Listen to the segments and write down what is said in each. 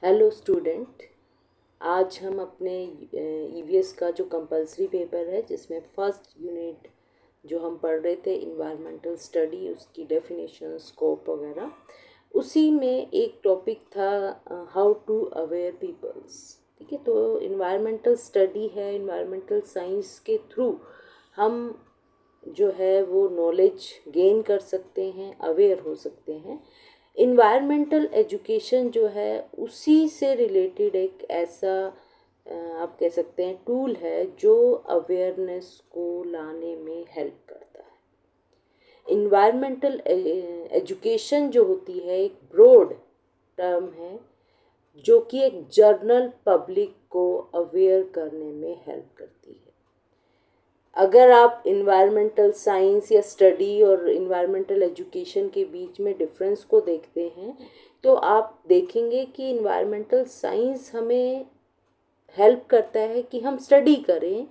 Hello student. आज हम अपने ईवीएस का जो कंपलसरी पेपर है जिसमें फर्स्ट यूनिट जो हम पढ़ रहे थे इन्वायरमेंटल स्टडी, उसकी डेफिनेशन, स्कोप वगैरह, उसी में एक टॉपिक था हाउ टू अवेयर पीपल्स। ठीक है, तो इन्वायरमेंटल स्टडी है, इन्वायरमेंटल साइंस के थ्रू हम जो है वो नॉलेज गेन कर सकते हैं, अवेयर हो सकते हैं। इन्वायरमेंटल एजुकेशन जो है उसी से रिलेटेड एक ऐसा आप कह सकते हैं टूल है जो अवेयरनेस को लाने में हेल्प करता है। इन्वायरमेंटल एजुकेशन जो होती है एक ब्रॉड टर्म है जो कि एक जनरल पब्लिक को अवेयर करने में हेल्प करती है। अगर आप इन्वायरमेंटल साइंस या स्टडी और इन्वायरमेंटल एजुकेशन के बीच में डिफरेंस को देखते हैं तो आप देखेंगे कि इन्वायरमेंटल साइंस हमें हेल्प करता है कि हम स्टडी करें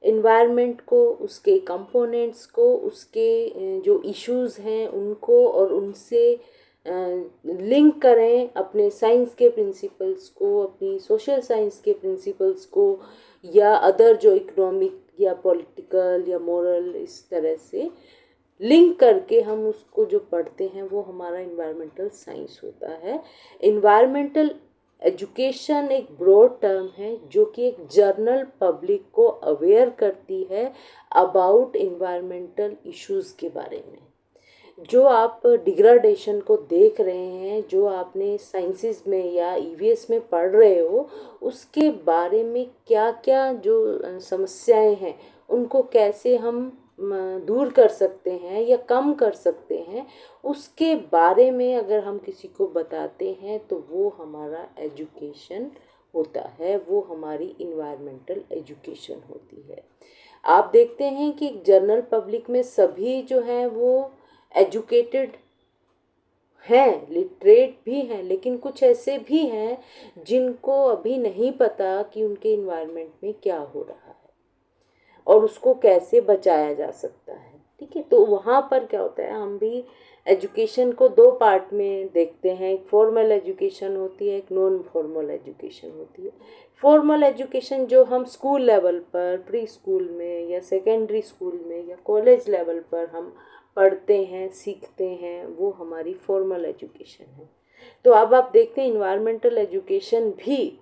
इन्वायरमेंट को, उसके कंपोनेंट्स को, उसके जो इश्यूज हैं उनको, और उनसे लिंक करें अपने साइंस के प्रिंसिपल्स को, अपनी सोशल साइंस के प्रिंसिपल्स को, या अदर जो इकोनॉमिक या पॉलिटिकल या मोरल, इस तरह से लिंक करके हम उसको जो पढ़ते हैं वो हमारा इन्वायरमेंटल साइंस होता है। इन्वायरमेंटल एजुकेशन एक ब्रॉड टर्म है जो कि एक जनरल पब्लिक को अवेयर करती है अबाउट इन्वायरमेंटल इश्यूज़ के बारे में। जो आप डिग्रेडेशन को देख रहे हैं, जो आपने साइंसेस में या ईवीएस में पढ़ रहे हो, उसके बारे में क्या क्या जो समस्याएं हैं उनको कैसे हम दूर कर सकते हैं या कम कर सकते हैं, उसके बारे में अगर हम किसी को बताते हैं तो वो हमारा एजुकेशन होता है, वो हमारी इन्वायरमेंटल एजुकेशन होती है। आप देखते हैं कि जनरल पब्लिक में सभी जो हैं वो एजुकेटेड हैं, लिटरेट भी हैं, लेकिन कुछ ऐसे भी हैं जिनको अभी नहीं पता कि उनके इन्वायरमेंट में क्या हो रहा है और उसको कैसे बचाया जा सकता है। ठीक है, तो वहाँ पर क्या होता है, हम भी एजुकेशन को दो पार्ट में देखते हैं। एक फॉर्मल एजुकेशन होती है, एक नॉन फॉर्मल एजुकेशन होती है। फॉर्मल एजुकेशन जो हम स्कूल लेवल पर, प्री स्कूल में या सेकेंडरी स्कूल में या कॉलेज लेवल पर हम पढ़ते हैं, सीखते हैं, वो हमारी फॉर्मल एजुकेशन है। तो अब आप देखते हैं इन्वायरमेंटल एजुकेशन भी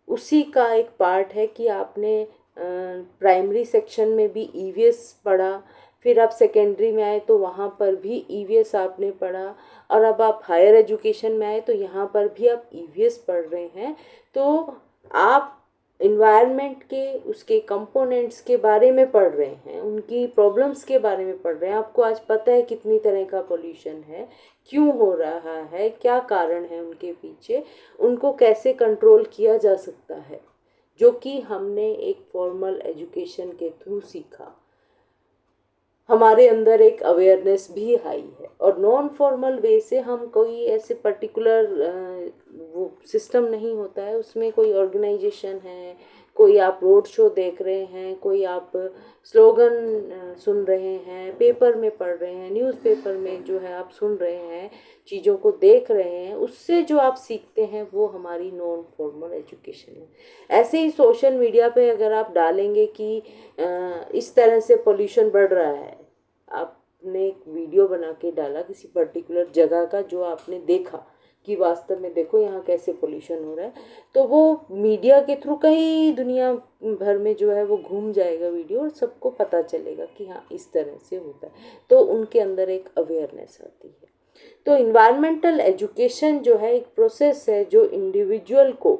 उसी का एक पार्ट है कि आपने प्राइमरी सेक्शन में भी ईवीएस पढ़ा, फिर आप सेकेंडरी में आए तो वहाँ पर भी ईवीएस आपने पढ़ा, और अब आप हायर एजुकेशन में आए तो यहाँ पर भी आप ईवीएस पढ़ रहे हैं। तो आप इन्वायरमेंट के उसके कंपोनेंट्स के बारे में पढ़ रहे हैं, उनकी प्रॉब्लम्स के बारे में पढ़ रहे हैं। आपको आज पता है कितनी तरह का पोल्यूशन है, क्यों हो रहा है, क्या कारण है उनके पीछे, उनको कैसे कंट्रोल किया जा सकता है, जो कि हमने एक फॉर्मल एजुकेशन के थ्रू सीखा। हमारे अंदर एक अवेयरनेस भी आई है। और नॉन फॉर्मल वे से हम कोई ऐसे पर्टिकुलर वो सिस्टम नहीं होता है, उसमें कोई ऑर्गेनाइजेशन है, कोई आप रोड शो देख रहे हैं, कोई आप स्लोगन सुन रहे हैं, पेपर में पढ़ रहे हैं, न्यूज़पेपर में जो है आप सुन रहे हैं, चीज़ों को देख रहे हैं, उससे जो आप सीखते हैं वो हमारी नॉन फॉर्मल एजुकेशन है। ऐसे ही सोशल मीडिया पे अगर आप डालेंगे कि इस तरह से पोल्यूशन बढ़ रहा है, आपने एक वीडियो बना के डाला किसी पर्टिकुलर जगह का जो आपने देखा कि वास्तव में देखो यहाँ कैसे पोल्यूशन हो रहा है, तो वो मीडिया के थ्रू कई दुनिया भर में जो है वो घूम जाएगा वीडियो और सबको पता चलेगा कि हाँ इस तरह से होता है, तो उनके अंदर एक अवेयरनेस आती है। तो इन्वायरमेंटल एजुकेशन जो है एक प्रोसेस है जो इंडिविजुअल को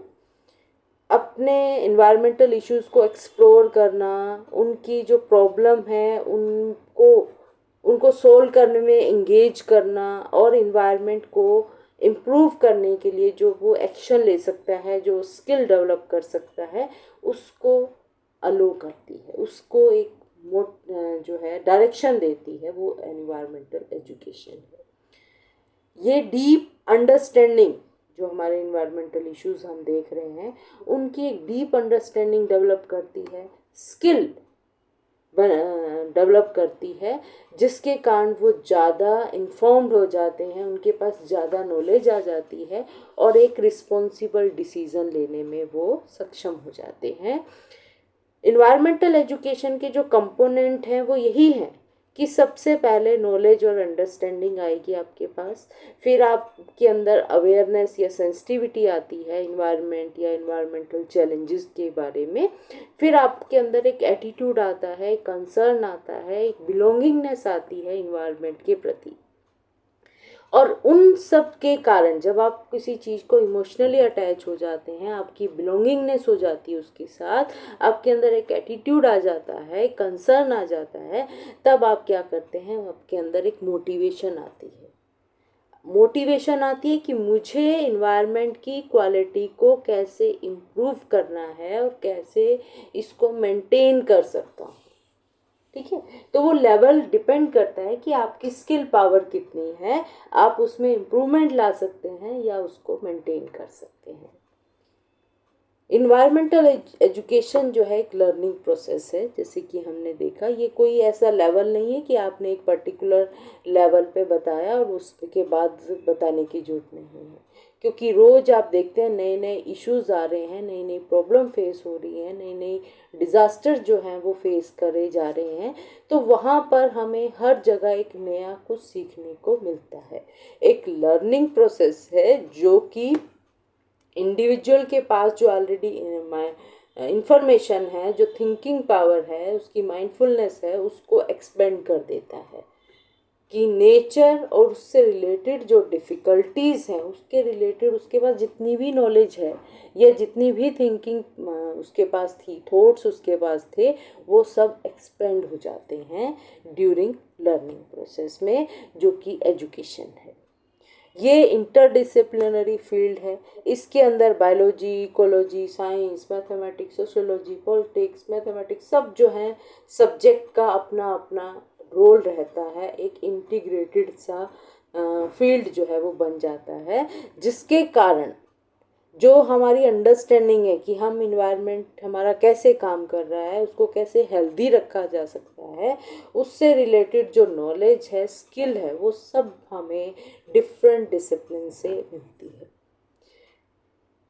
अपने इन्वायरमेंटल इश्यूज़ को एक्सप्लोर करना, उनकी जो प्रॉब्लम है उनको उनको सोल्व करने में इंगेज करना, और इन्वायरमेंट को इम्प्रूव करने के लिए जो वो एक्शन ले सकता है, जो स्किल डेवलप कर सकता है, उसको अलो करती है, उसको एक जो है डायरेक्शन देती है, वो एनवायरमेंटल एजुकेशन है। ये डीप अंडरस्टैंडिंग जो हमारे इन्वायरमेंटल इश्यूज हम देख रहे हैं उनकी एक डीप अंडरस्टैंडिंग डेवलप करती है, स्किल डेवलप करती है, जिसके कारण वो ज़्यादा इन्फॉर्म्ड हो जाते हैं, उनके पास ज़्यादा नॉलेज आ जाती है और एक रिस्पॉन्सिबल डिसीज़न लेने में वो सक्षम हो जाते हैं। इन्वायरमेंटल एजुकेशन के जो कंपोनेंट हैं वो यही हैं कि सबसे पहले नॉलेज और अंडरस्टैंडिंग आएगी आपके पास, फिर आपके अंदर अवेयरनेस या सेंसिटिविटी आती है इन्वायरमेंट या इन्वायरमेंटल चैलेंजेस के बारे में, फिर आपके अंदर एक एटीट्यूड आता है, एक कंसर्न आता है, एक बिलोंगिंगनेस आती है इन्वायरमेंट के प्रति। और उन सब के कारण जब आप किसी चीज़ को इमोशनली अटैच हो जाते हैं, आपकी बिलोंगिंगनेस हो जाती है उसके साथ, आपके अंदर एक एटीट्यूड आ जाता है, एक कंसर्न आ जाता है, तब आप क्या करते हैं, आपके अंदर एक मोटिवेशन आती है। मोटिवेशन आती है कि मुझे इन्वायरमेंट की क्वालिटी को कैसे इम्प्रूव करना है और कैसे इसको मेंटेन कर सकता हूँ। ठीक है, तो वो लेवल डिपेंड करता है कि आपकी स्किल पावर कितनी है, आप उसमें इम्प्रूवमेंट ला सकते हैं या उसको मेंटेन कर सकते हैं। इन्वायरमेंटल एजुकेशन जो है एक लर्निंग प्रोसेस है, जैसे कि हमने देखा, ये कोई ऐसा लेवल नहीं है कि आपने एक पर्टिकुलर लेवल पे बताया और उसके बाद बताने की जरूरत नहीं है, क्योंकि रोज़ आप देखते हैं नए नए इश्यूज आ रहे हैं, नई नई प्रॉब्लम फेस हो रही है, नई नई डिज़ास्टर जो हैं वो फेस करे जा रहे हैं, तो वहाँ पर हमें हर जगह एक नया कुछ सीखने को मिलता है। एक लर्निंग प्रोसेस है जो कि इंडिविजुअल के पास जो ऑलरेडी इंफॉर्मेशन है, जो थिंकिंग पावर है, उसकी माइंडफुलनेस है, उसको एक्सपेंड कर देता है कि नेचर और उससे रिलेटेड जो डिफ़िकल्टीज़ हैं उसके रिलेटेड उसके पास जितनी भी नॉलेज है या जितनी भी थिंकिंग उसके पास थी, थॉट्स उसके पास थे, वो सब एक्सपेंड हो जाते हैं ड्यूरिंग लर्निंग प्रोसेस में, जो कि एजुकेशन है। ये इंटरडिसिप्लिनरी फील्ड है, इसके अंदर biology, ecology, science, mathematics, sociology, politics, mathematics सब जो हैं सब्जेक्ट का अपना अपना रोल रहता है, एक इंटीग्रेटेड सा फील्ड जो है वो बन जाता है, जिसके कारण जो हमारी अंडरस्टैंडिंग है कि हम इन्वायरमेंट हमारा कैसे काम कर रहा है, उसको कैसे हेल्दी रखा जा सकता है, उससे रिलेटेड जो नॉलेज है, स्किल है, वो सब हमें डिफरेंट डिसिप्लिन से मिलती है।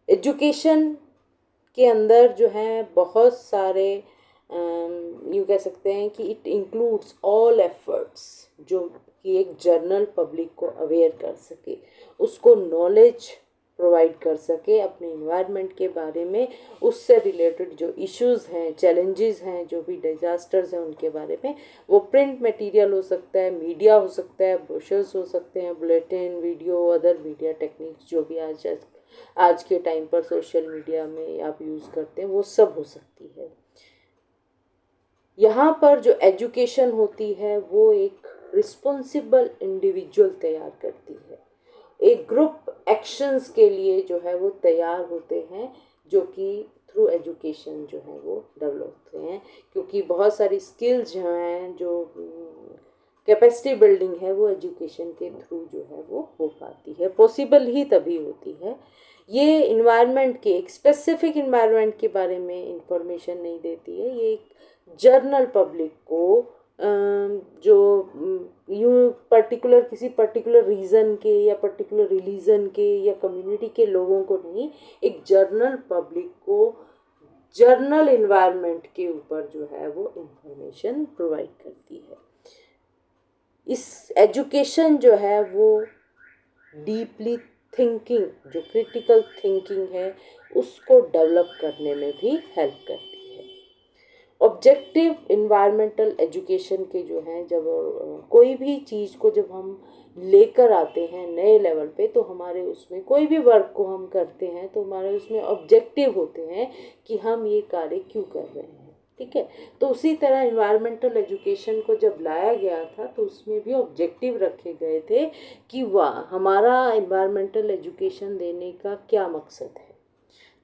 एजुकेशन के अंदर जो है बहुत सारे यूँ कह सकते हैं कि इट इंक्लूड्स ऑल एफर्ट्स, जो कि एक जनरल पब्लिक को अवेयर कर सके, उसको नॉलेज प्रोवाइड कर सके अपने इन्वायरमेंट के बारे में, उससे रिलेटेड जो इश्यूज़ हैं, चैलेंजेस हैं, जो भी डिज़ास्टर्स हैं उनके बारे में। वो प्रिंट मटेरियल हो सकता है, मीडिया हो सकता है, ब्रोशर्स हो सकते हैं, bulletin, video, other media techniques जो भी आज के टाइम पर सोशल मीडिया में आप यूज़ करते हैं, वो सब हो सकती है। यहाँ पर जो एजुकेशन होती है वो एक रिस्पॉन्सिबल इंडिविजुअल तैयार करती है, एक ग्रुप एक्शंस के लिए जो है वो तैयार होते हैं, जो कि थ्रू एजुकेशन जो है वो डेवलप होते हैं, क्योंकि बहुत सारी स्किल्स जो हैं, जो कैपेसिटी बिल्डिंग है, वो एजुकेशन के थ्रू जो है वो हो पाती है, पॉसिबल ही तभी होती है। ये इन्वायरमेंट के एक स्पेसिफिक इन्वायरमेंट के बारे में इंफॉर्मेशन नहीं देती है, ये एक जनरल पब्लिक को जो यूँ पर्टिकुलर किसी पर्टिकुलर रीज़न के या पर्टिकुलर रिलीजन के या कम्युनिटी के लोगों को नहीं, एक जनरल पब्लिक को जर्नल इन्वायरमेंट के ऊपर जो है वो इंफॉर्मेशन प्रोवाइड करती है। इस एजुकेशन जो है वो डीपली थिंकिंग, जो क्रिटिकल थिंकिंग है, उसको डेवलप करने में भी हेल्प करती है। ऑब्जेक्टिव इन्वायरमेंटल एजुकेशन के जो हैं, जब कोई भी चीज़ को जब हम लेकर आते हैं नए लेवल पे, तो हमारे उसमें कोई भी वर्क को हम करते हैं तो हमारे उसमें ऑब्जेक्टिव होते हैं कि हम ये कार्य क्यों कर रहे हैं। ठीक है, तो उसी तरह इन्वायरमेंटल एजुकेशन को जब लाया गया था तो उसमें भी ऑब्जेक्टिव रखे गए थे कि वाह, हमारा इन्वायरमेंटल एजुकेशन देने का क्या मकसद है।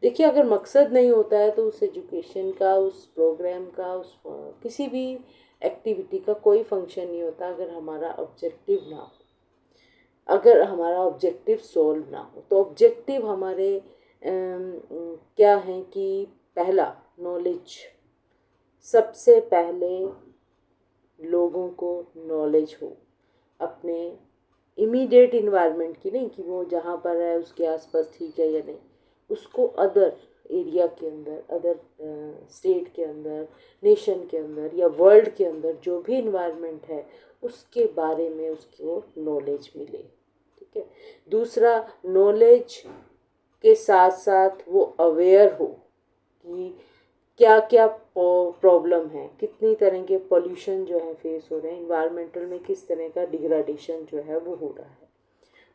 देखिए, अगर मकसद नहीं होता है तो उस एजुकेशन का, उस प्रोग्राम का, उस किसी भी एक्टिविटी का कोई फंक्शन नहीं होता अगर हमारा ऑब्जेक्टिव ना हो, अगर हमारा ऑब्जेक्टिव सॉल्व ना हो। तो ऑब्जेक्टिव हमारे क्या हैं कि पहला, नॉलेज। सबसे पहले लोगों को नॉलेज हो अपने इमीडिएट इन्वायरमेंट की, नहीं कि वो जहाँ पर है उसके आसपास ठीक है या नहीं, उसको अदर एरिया के अंदर, अदर स्टेट के अंदर, नेशन के अंदर या वर्ल्ड के अंदर जो भी इन्वायरमेंट है उसके बारे में उसको नॉलेज मिले। ठीक है। दूसरा, नॉलेज के साथ साथ वो अवेयर हो कि क्या क्या प्रॉब्लम है, कितनी तरह के पोल्यूशन जो है फेस हो रहे हैं, इन्वायरमेंटल में किस तरह का डिग्रेडेशन जो है वो हो रहा है,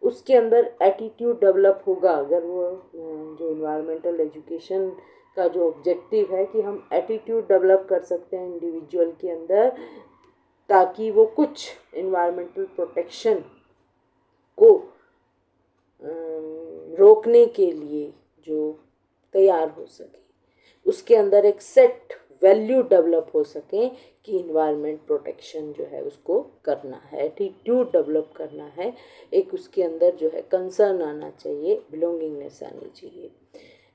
उसके अंदर एटीट्यूड डेवलप होगा। अगर वो जो इन्वायरमेंटल एजुकेशन का जो ऑब्जेक्टिव है कि हम एटीट्यूड डेवलप कर सकते हैं इंडिविजुअल के अंदर, ताकि वो कुछ इन्वायरमेंटल प्रोटेक्शन को रोकने के लिए जो तैयार हो सके, उसके अंदर एक सेट वैल्यू डेवलप हो सके कि इन्वायरमेंट प्रोटेक्शन जो है उसको करना है, एटीट्यूड डेवलप करना है, एक उसके अंदर जो है कंसर्न आना चाहिए, बिलोंगिंगनेस आनी चाहिए।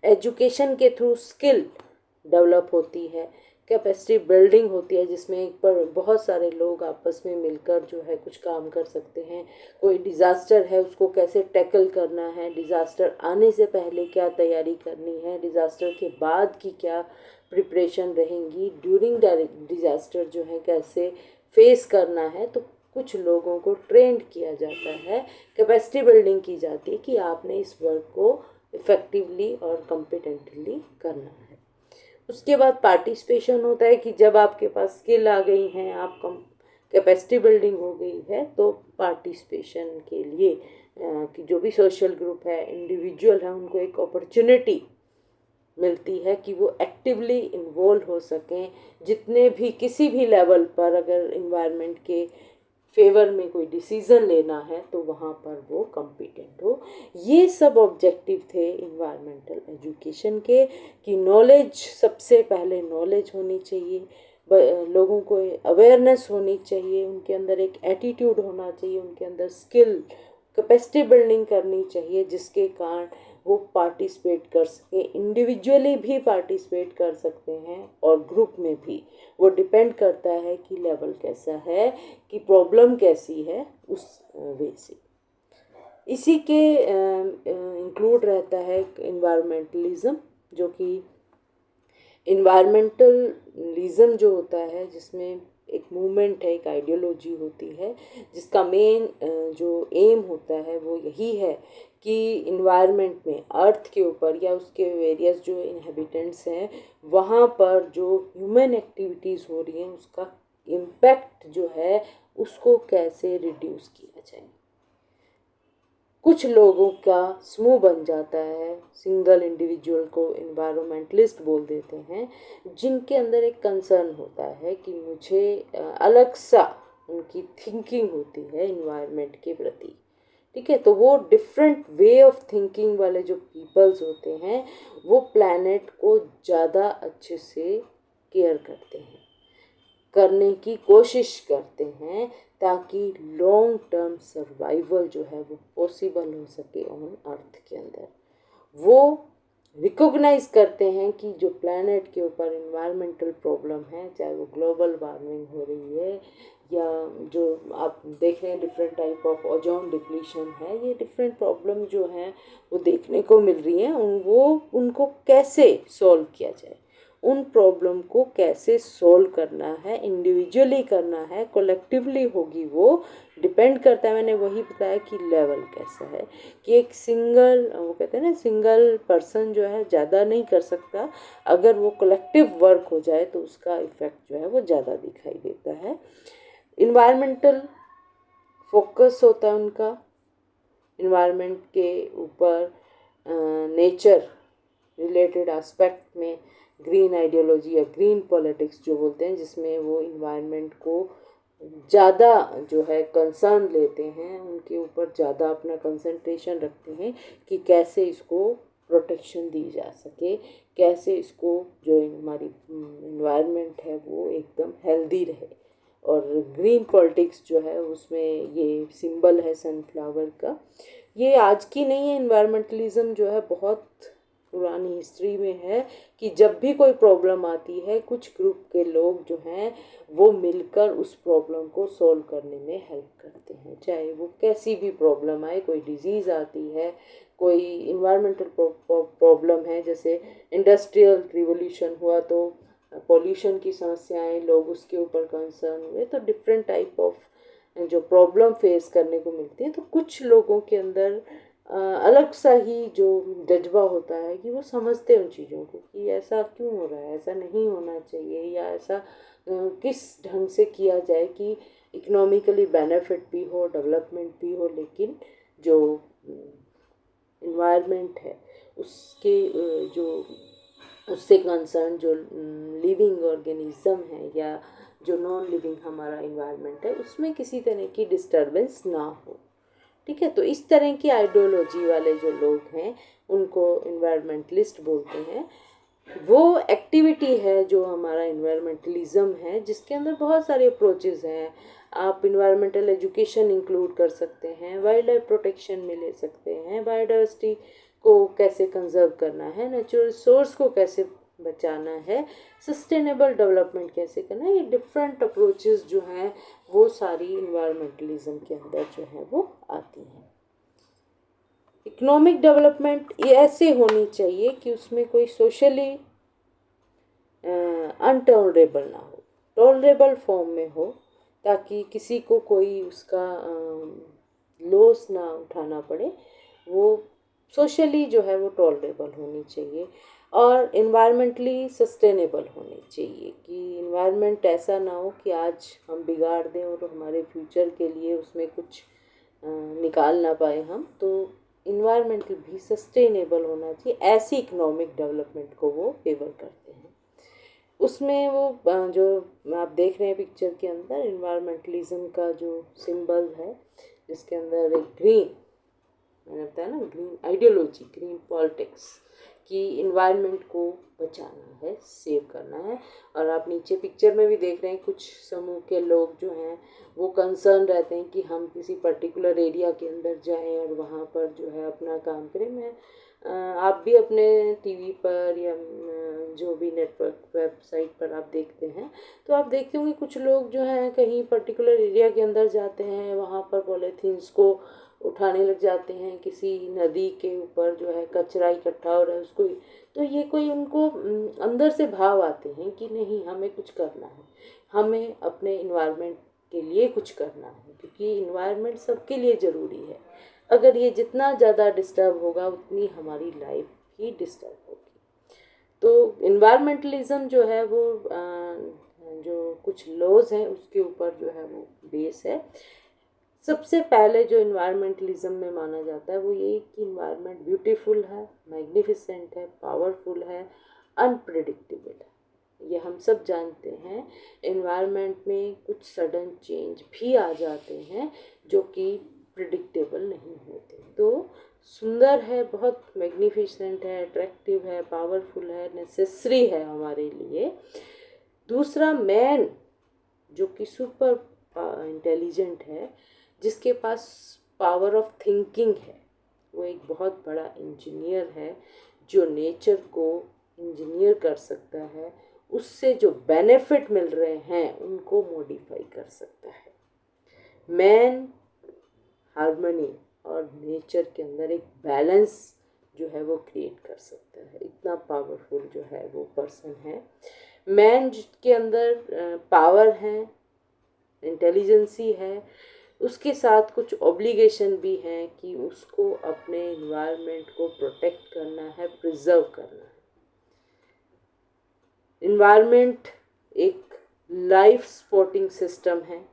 एजुकेशन के थ्रू स्किल डेवलप होती है, कैपेसिटी बिल्डिंग होती है, जिसमें एक पर बहुत सारे लोग आपस में मिलकर जो है कुछ काम कर सकते हैं। कोई डिज़ास्टर है उसको कैसे टैकल करना है, डिज़ास्टर आने से पहले क्या तैयारी करनी है, डिज़ास्टर के बाद की क्या प्रिपरेशन रहेंगी, ड्यूरिंग डिज़ास्टर जो है कैसे फेस करना है। तो कुछ लोगों को ट्रेंड किया जाता है, कैपेसिटी बिल्डिंग की जाती है कि आपने इस वर्क को इफ़ेक्टिवली और कॉम्पिटेंटली करना है। उसके बाद पार्टिसिपेशन होता है कि जब आपके पास स्किल आ गई हैं, आप कम कैपेसिटी बिल्डिंग हो गई है, तो पार्टिसिपेशन के लिए कि जो भी सोशल ग्रुप है, इंडिविजुअल है, उनको एक अपॉर्चुनिटी मिलती है कि वो एक्टिवली इन्वॉल्व हो सकें। जितने भी किसी भी लेवल पर अगर इन्वायरमेंट के फेवर में कोई डिसीज़न लेना है तो वहाँ पर वो कॉम्पिटेंट हो। ये सब ऑब्जेक्टिव थे इन्वायरमेंटल एजुकेशन के, कि नॉलेज, सबसे पहले नॉलेज होनी चाहिए, लोगों को अवेयरनेस होनी चाहिए, उनके अंदर एक एटीट्यूड होना चाहिए, उनके अंदर स्किल कैपेसिटी बिल्डिंग करनी चाहिए, जिसके कारण वो पार्टिसिपेट कर सके, इंडिविजुअली भी पार्टिसिपेट कर सकते हैं और ग्रुप में भी। वो डिपेंड करता है कि लेवल कैसा है, कि प्रॉब्लम कैसी है, उस वे से। इसी के इंक्लूड रहता है इन्वायरमेंटलिज्म, जो कि इन्वायरमेंटलिज्म जो होता है जिसमें एक मूवमेंट है, एक आइडियोलॉजी होती है, जिसका मेन जो एम होता है वो यही है कि इन्वायरमेंट में, अर्थ के ऊपर या उसके वेरियस जो इनहेबिटेंट्स हैं, वहाँ पर जो ह्यूमन एक्टिविटीज़ हो रही हैं उसका इम्पैक्ट जो है उसको कैसे रिड्यूस किया जाए। कुछ लोगों का समूह बन जाता है, सिंगल इंडिविजुअल को इन्वायरमेंटलिस्ट बोल देते हैं, जिनके अंदर एक कंसर्न होता है कि मुझे अलग सा उनकी थिंकिंग होती है इन्वायरमेंट के प्रति। ठीक है। तो वो डिफरेंट वे ऑफ थिंकिंग वाले जो पीपल्स होते हैं वो प्लैनेट को ज़्यादा अच्छे से केयर करते हैं, करने की कोशिश करते हैं, ताकि लॉन्ग टर्म सर्वाइवल जो है वो पॉसिबल हो सके ऑन अर्थ के अंदर। वो रिकॉग्नाइज करते हैं कि जो प्लैनेट के ऊपर इन्वायरमेंटल प्रॉब्लम है, चाहे वो ग्लोबल वार्मिंग हो रही है या जो आप देख रहे हैं different type of ozone depletion है, ये डिफरेंट प्रॉब्लम जो हैं वो देखने को मिल रही हैं, उनको कैसे सॉल्व किया जाए, उन प्रॉब्लम को कैसे सॉल्व करना है, इंडिविजुअली करना है, कलेक्टिवली होगी, वो डिपेंड करता है। मैंने वही बताया कि लेवल कैसा है, कि एक सिंगल, वो कहते हैं ना, सिंगल पर्सन जो है ज़्यादा नहीं कर सकता, अगर वो कलेक्टिव वर्क हो जाए तो उसका इफ़ेक्ट जो है वो ज़्यादा दिखाई देता है। इन्वायरमेंटल फोकस होता है उनका इन्वायरमेंट के ऊपर, नेचर रिलेटेड एस्पेक्ट में ग्रीन आइडियोलॉजी या ग्रीन पॉलिटिक्स जो बोलते हैं, जिसमें वो इन्वायरमेंट को ज़्यादा जो है कंसर्न लेते हैं, उनके ऊपर ज़्यादा अपना कंसंट्रेशन रखते हैं कि कैसे इसको प्रोटेक्शन दी जा सके, कैसे इसको जो हमारी इन्वायरमेंट है वो एकदम हेल्दी रहे। और ग्रीन पॉलिटिक्स जो है उसमें ये सिंबल है सनफ्लावर का। ये आज की नहीं है, इन्वायरमेंटलिज्म जो है बहुत पुरानी हिस्ट्री में है कि जब भी कोई प्रॉब्लम आती है कुछ ग्रुप के लोग जो हैं वो मिलकर उस प्रॉब्लम को सॉल्व करने में हेल्प करते हैं, चाहे वो कैसी भी प्रॉब्लम आए। कोई डिजीज़ आती है, कोई इन्वायरमेंटल प्रॉब्लम है, जैसे इंडस्ट्रियल रिवोल्यूशन हुआ तो पॉल्यूशन की समस्याएं, लोग उसके ऊपर कंसर्न हुए, तो डिफरेंट टाइप ऑफ जो प्रॉब्लम फेस करने को मिलती है। तो कुछ लोगों के अंदर अलग सा ही जो जज्बा होता है कि वो समझते हैं उन चीज़ों को कि ऐसा क्यों हो रहा है, ऐसा नहीं होना चाहिए, या ऐसा किस ढंग से किया जाए कि इकोनॉमिकली बेनिफिट भी हो, डेवलपमेंट भी हो, लेकिन जो इन्वायरमेंट है उसके जो उससे कंसर्न जो लिविंग ऑर्गेनिज्म है या जो नॉन लिविंग हमारा इन्वायरमेंट है उसमें किसी तरह की डिस्टरबेंस ना हो। ठीक है, तो इस तरह की आइडियोलॉजी वाले जो लोग हैं उनको इन्वायरमेंटलिस्ट बोलते हैं। वो एक्टिविटी है जो हमारा इन्वायरमेंटलिज्म है, जिसके अंदर बहुत सारे अप्रोचेज़ हैं। आप इन्वायरमेंटल एजुकेशन इंक्लूड कर सकते हैं, वाइल्ड लाइफ प्रोटेक्शन में ले सकते हैं, बायोडाइवर्सिटी को कैसे कंजर्व करना है, नेचुरल रिसोर्स को कैसे बचाना है, सस्टेनेबल डेवलपमेंट कैसे करना है। ये डिफरेंट अप्रोचेज़ जो हैं वो सारी इन्वायरमेंटलिज्म के अंदर जो है वो आती हैं। इकोनॉमिक डेवलपमेंट ये ऐसे होनी चाहिए कि उसमें कोई सोशली अनटॉलरेबल ना हो, टॉलरेबल फॉर्म में हो, ताकि किसी को कोई उसका लॉस ना उठाना पड़े। वो सोशली जो है वो टॉलरेबल होनी चाहिए और इन्वायरमेंटली सस्टेनेबल होनी चाहिए कि इन्वायरमेंट ऐसा ना हो कि आज हम बिगाड़ दें और हमारे फ्यूचर के लिए उसमें कुछ निकाल ना पाए हम। तो इन्वायरमेंटल भी सस्टेनेबल होना चाहिए, ऐसी इकोनॉमिक डेवलपमेंट को वो फेवर करते हैं। उसमें वो जो आप देख रहे हैं पिक्चर के अंदर इन्वायरमेंटलिज्म का जो सिंबल है, जिसके अंदर एक ग्रीन, मैंने बताया ना ग्रीन आइडियोलॉजी, ग्रीन पॉलिटिक्स, कि इन्वायरमेंट को बचाना है, सेव करना है। और आप नीचे पिक्चर में भी देख रहे हैं कुछ समूह के लोग जो हैं वो कंसर्न रहते हैं कि हम किसी पर्टिकुलर एरिया के अंदर जाएं और वहाँ पर जो है अपना काम करें। मैं आप भी अपने टीवी पर या जो भी नेटवर्क वेबसाइट पर आप देखते हैं तो आप देखते होंगे कुछ लोग जो हैं कहीं पर्टिकुलर एरिया के अंदर जाते हैं, वहाँ पर पॉलीथीन्स को उठाने लग जाते हैं, किसी नदी के ऊपर जो है कचरा इकट्ठा हो रहा है उसको। तो ये कोई उनको अंदर से भाव आते हैं कि नहीं, हमें कुछ करना है, हमें अपने इन्वायरमेंट के लिए कुछ करना है, क्योंकि इन्वायरमेंट सबके लिए ज़रूरी है। अगर ये जितना ज़्यादा डिस्टर्ब होगा उतनी हमारी लाइफ भी डिस्टर्ब होगी। तो इन्वायरमेंटलिज्म जो है वो जो कुछ लॉज हैं उसके ऊपर जो है वो बेस है। सबसे पहले जो इन्वायरमेंटलिज्म में माना जाता है वो ये कि इन्वायरमेंट ब्यूटीफुल है, मैग्निफिसेंट है, पावरफुल है, अनप्रिडिक्टेबल है। ये हम सब जानते हैं। इन्वायरमेंट में कुछ सडन चेंज भी आ जाते हैं जो कि प्रिडिक्टेबल नहीं होते। तो सुंदर है, बहुत मैग्निफिसेंट है, अट्रैक्टिव है, पावरफुल है, नेसेसरी है हमारे लिए। दूसरा, मैन जो कि सुपर इंटेलिजेंट है, जिसके पास पावर ऑफ थिंकिंग है, वो एक बहुत बड़ा इंजीनियर है जो नेचर को इंजीनियर कर सकता है, उससे जो बेनिफिट मिल रहे हैं उनको मॉडिफाई कर सकता है। मैन हार्मनी और नेचर के अंदर एक बैलेंस जो है वो क्रिएट कर सकता है, इतना पावरफुल जो है वो पर्सन है। मैन के अंदर पावर है, इंटेलिजेंसी है, उसके साथ कुछ ऑब्लिगेशन भी हैं कि उसको अपने इन्वायरमेंट को प्रोटेक्ट करना है, प्रिजर्व करना है। इन्वायरमेंट एक लाइफ सपोर्टिंग सिस्टम है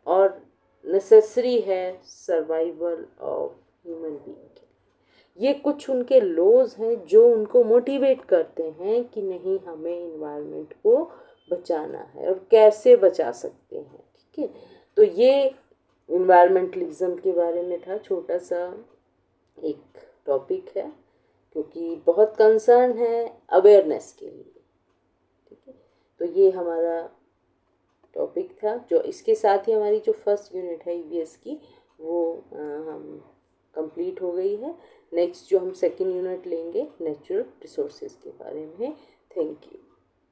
और नेसेसरी है सर्वाइवल ऑफ ह्यूमन बीइंग के लिए। ये कुछ उनके लॉज हैं जो उनको मोटिवेट करते हैं कि नहीं, हमें इन्वायरमेंट को बचाना है और कैसे बचा सकते हैं। ठीक है, तो ये इन्वायरमेंटलिज्म के बारे में था, छोटा सा एक टॉपिक है, क्योंकि बहुत कंसर्न है अवेयरनेस के लिए। ठीक है, तो ये हमारा टॉपिक था। जो इसके साथ ही हमारी जो फर्स्ट यूनिट है ईवीएस की वो हम कंप्लीट हो गई है। नेक्स्ट जो हम सेकेंड यूनिट लेंगे नेचुरल रिसोर्सेज के बारे में। Thank you.